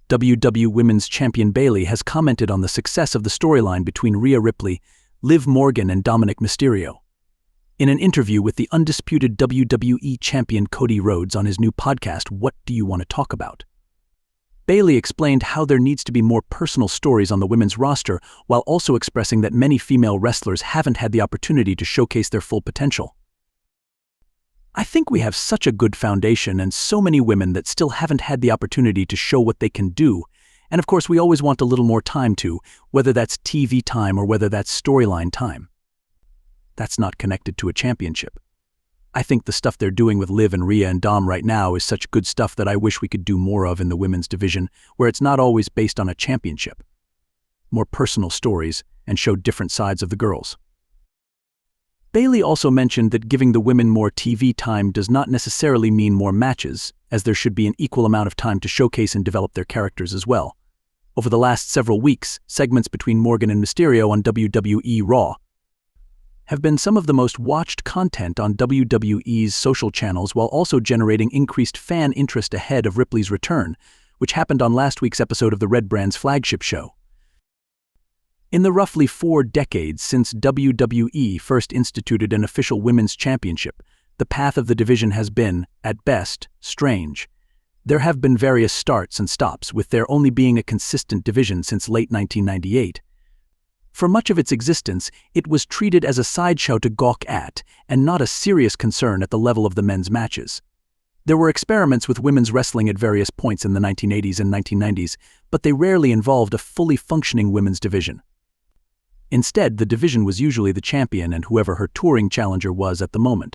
WWE Women's Champion Bayley has commented on the success of the storyline between Rhea Ripley, Liv Morgan, and Dominik Mysterio. In an interview with the undisputed WWE Champion Cody Rhodes on his new podcast, What Do You Want to Talk About?, Bayley explained how there needs to be more personal stories on the women's roster, while also expressing that many female wrestlers haven't had the opportunity to showcase their full potential. "I think we have such a good foundation and so many women that still haven't had the opportunity to show what they can do, and of course we always want a little more time to, whether that's TV time or whether that's storyline time. That's not connected to a championship. I think the stuff they're doing with Liv and Rhea and Dom right now is such good stuff that I wish we could do more of in the women's division, where it's not always based on a championship. More personal stories and show different sides of the girls." Bayley also mentioned that giving the women more TV time does not necessarily mean more matches, as there should be an equal amount of time to showcase and develop their characters as well. Over the last several weeks, segments between Morgan and Mysterio on WWE Raw have been some of the most watched content on WWE's social channels, while also generating increased fan interest ahead of Ripley's return, which happened on last week's episode of the Red Brand's flagship show. In the roughly 4 decades since WWE first instituted an official women's championship, the path of the division has been, at best, strange. There have been various starts and stops, with there only being a consistent division since late 1998. For much of its existence, it was treated as a sideshow to gawk at, and not a serious concern at the level of the men's matches. There were experiments with women's wrestling at various points in the 1980s and 1990s, but they rarely involved a fully functioning women's division. Instead, the division was usually the champion and whoever her touring challenger was at the moment.